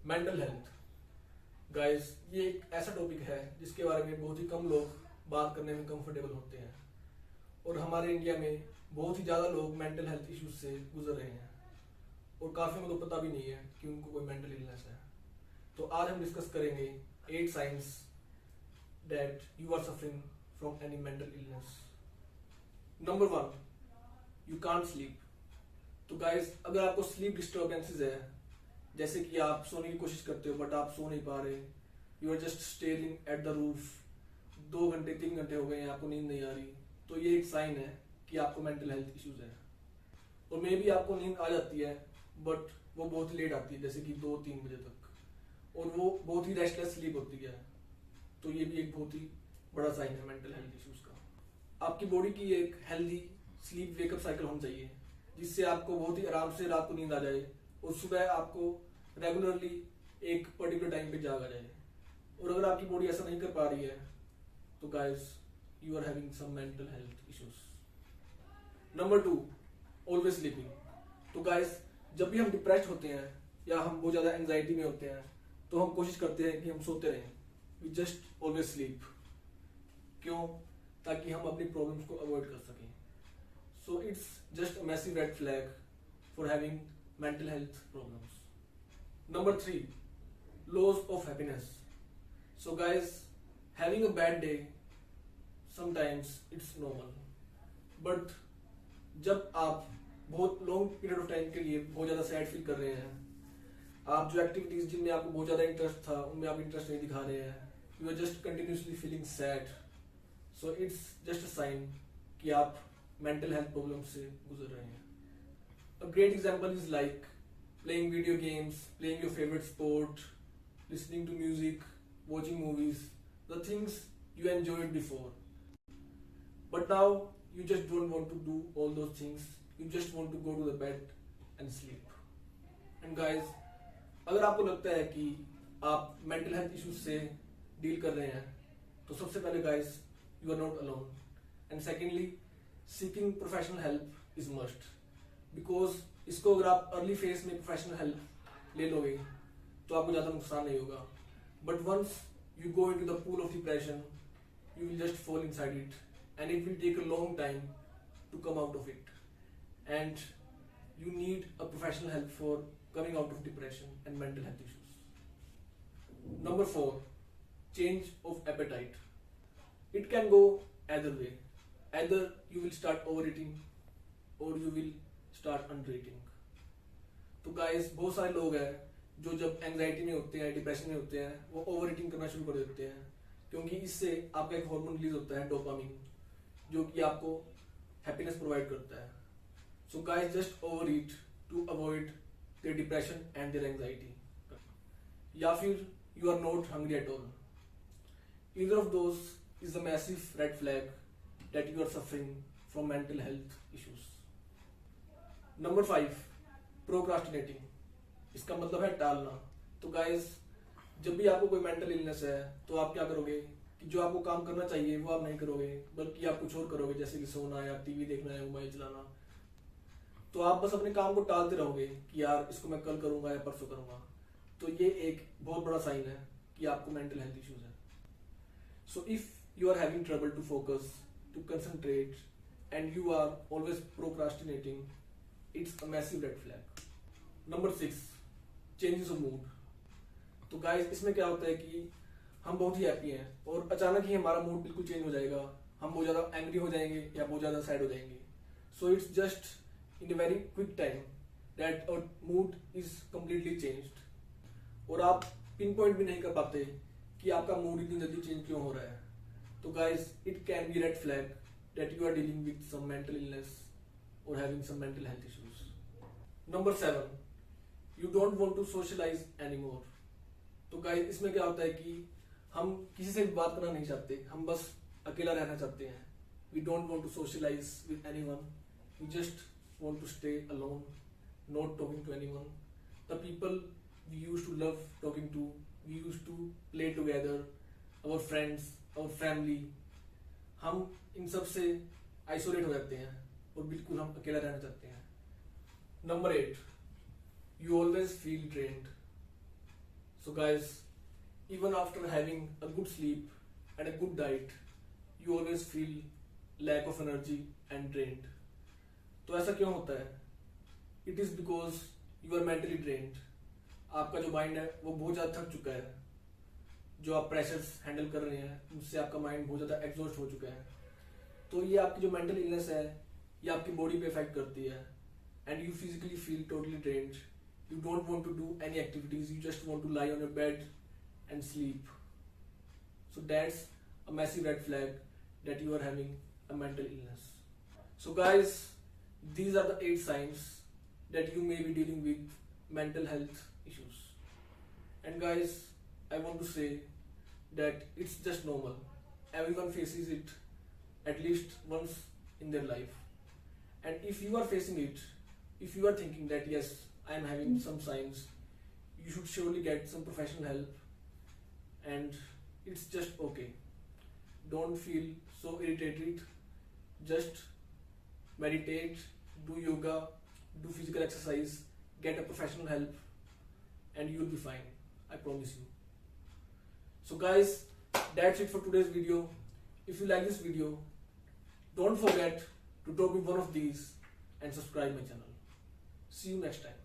Mental health. Guys, ये एक ऐसा टॉपिक है जिसके बारे में बहुत ही कम लोग बात करने में कंफर्टेबल होते हैं और हमारे इंडिया में बहुत ही ज़्यादा लोग मेंटल हेल्थ इश्यूज से गुजर रहे हैं और काफ़ी को पता भी नहीं है कि उनको कोई मेंटल इलनेस है। तो आज हम डिस्कस करेंगे 8 signs that you are suffering from any mental illness. Number 1, you can't sleep. तो गाइस, अगर आपको स्लीप डिस्टर्बेंसेस है, जैसे कि आप सोने की कोशिश करते हो बट आप सो नहीं पा रहे, you are just staring at the roof, 2 घंटे 3 घंटे हो गए हैं, आपको नींद नहीं आ रही, तो ये एक साइन है कि आपको मेंटल हेल्थ इश्यूज है। और मे भी आपको नींद आ जाती है बट वो बहुत लेट आती है, जैसे कि 2-3 बजे तक, और वो बहुत ही रेस्टलेस स्लीप होती है, तो ये भी एक बहुत ही बड़ा साइन है मेंटल हेल्थ इश्यूज का। आपकी बॉडी की एक हेल्दी स्लीप वेकअप साइकिल होनी चाहिए, जिससे आपको बहुत ही आराम से रात को नींद आ जाए और सुबह आपको रेगुलरली एक पर्टिकुलर टाइम पे जाग आ जाए। और अगर आपकी बॉडी ऐसा नहीं कर पा रही है तो guys, you are having some mental health issues. Number 2, always sleeping. तो गाइस, जब भी हम डिप्रेस्ड होते हैं या हम बहुत ज्यादा एंजाइटी में होते हैं तो हम कोशिश करते हैं कि हम सोते रहें, वी जस्ट ऑलवेज स्लीप। क्यों? ताकि हम अपनी प्रॉब्लम्स को अवॉइड कर सकें। सो it's just a massive red flag for having mental health problems. Number 3, loss of happiness. So guys, having a bad day sometimes it's normal, but जब आप बहुत लॉन्ग पीरियड ऑफ टाइम के लिए बहुत ज्यादा सैड फील कर रहे हैं, आप जो एक्टिविटीज जिनमें आपको बहुत ज्यादा इंटरेस्ट था उनमें आप इंटरेस्ट नहीं दिखा रहे हैं, you are just continuously feeling sad, so it's just a sign कि आप मेंटल हेल्थ प्रॉब्लम से गुजर रहे हैं। A great example is like playing video games, playing your favorite sport, listening to music, watching movies, the things you enjoyed before. But now you just don't want to do all those things. You just want to go to the bed and sleep. And guys, अगर आपको लगता है कि आप mental health issues से deal कर रहे हैं, तो सबसे पहले guys, you are not alone. And secondly, seeking professional help is must. Because इसको अगर आप अर्ली फेज में प्रोफेशनल हेल्प ले लोगे तो आपको ज्यादा नुकसान नहीं होगा, but once you go into the pool of depression you will just fall inside it and it will take a long time to come out of it and you need a professional help for coming out of depression and mental health issues. Number 4, change of appetite. It can go either way. Either you will start overeating or you will start under eating. तो guys, बहुत सारे लोग हैं जो जब anxiety में होते हैं, डिप्रेशन में होते हैं, वो ओवर ईटिंग करना शुरू कर देते हैं, क्योंकि इससे आपका एक हार्मोन रिलीज होता है डोपामिन, जो कि आपको हैप्पीनेस प्रोवाइड करता है। So guys, just over eat to avoid their depression and their anxiety. या फिर you are not hungry at all. Either of those is a massive red flag that you are suffering from mental health issues. Number 5, procrastinating. इसका मतलब है टालना। तो guys, जब भी आपको कोई मेंटल इलनेस है तो आप क्या करोगे कि जो आपको काम करना चाहिए वो आप नहीं करोगे, बल्कि आप कुछ और करोगे, जैसे कि सोना या टीवी देखना या मोबाइल चलाना। तो आप बस अपने काम को टालते रहोगे कि यार इसको मैं कल करूंगा या परसों करूंगा। तो ये एक बहुत बड़ा साइन है कि आपको मेंटल हेल्थ इश्यूज है। So if you are having trouble to focus, to concentrate and you are always procrastinating, it's a massive red flag. Number 6, changes of mood. तो गाइस, इसमें क्या होता है कि हम बहुत ही हैप्पी हैं और अचानक ही हमारा मूड बिल्कुल चेंज हो जाएगा, हम बहुत ज्यादा एंग्री हो जाएंगे या बहुत ज्यादा सैड हो जाएंगे। So it's just in a very quick time that our mood is completely changed और आप पिन पॉइंट भी नहीं कर पाते कि आपका मूड इतनी जल्दी चेंज क्यों हो रहा है। तो गाइस, it can be red flag that you are dealing with some mental illness or having some mental health issues. Number 7, you don't want to socialize anymore. तो गाइस, इसमें क्या होता है कि हम किसी से भी बात करना नहीं चाहते, हम बस अकेला रहना चाहते हैं। We don't want to socialize with anyone. We just want to stay alone, not talking to anyone. The people we used to love talking to, we used to play together, our friends, our family, हम इन सब से isolate हो जाते हैं और बिल्कुल हम अकेला रहना चाहते हैं। Number 8, you always feel drained. So guys, even after having a good sleep and a good diet, you always feel lack of energy and drained. तो ऐसा क्यों होता है? It is because you are mentally drained. आपका जो mind है वो बहुत ज़्यादा थक चुका है. जो आप प्रेशर्स हैंडल कर रहे हैं उनसे आपका माइंड बहुत ज़्यादा एग्जॉस्ट हो चुका है. तो ये आपकी जो मेंटल इलनेस है ये आपकी बॉडी पे इफेक्ट करती है and you physically feel totally drained. You don't want to do any activities, you just want to lie on your bed and sleep. So that's a massive red flag that you are having a mental illness. So guys, these are the 8 signs that you may be dealing with mental health issues. And guys, I want to say that it's just normal. Everyone faces it at least once in their life. And if you are facing it, if you are thinking that yes, I am having some signs, you should surely get some professional help. And it's just okay. Don't feel so irritated. Just meditate, do yoga, do physical exercise, get a professional help, and you'll be fine. I promise you. So guys, that's it for today's video. If you like this video, don't forget to drop me one of these and subscribe my channel. See you next time.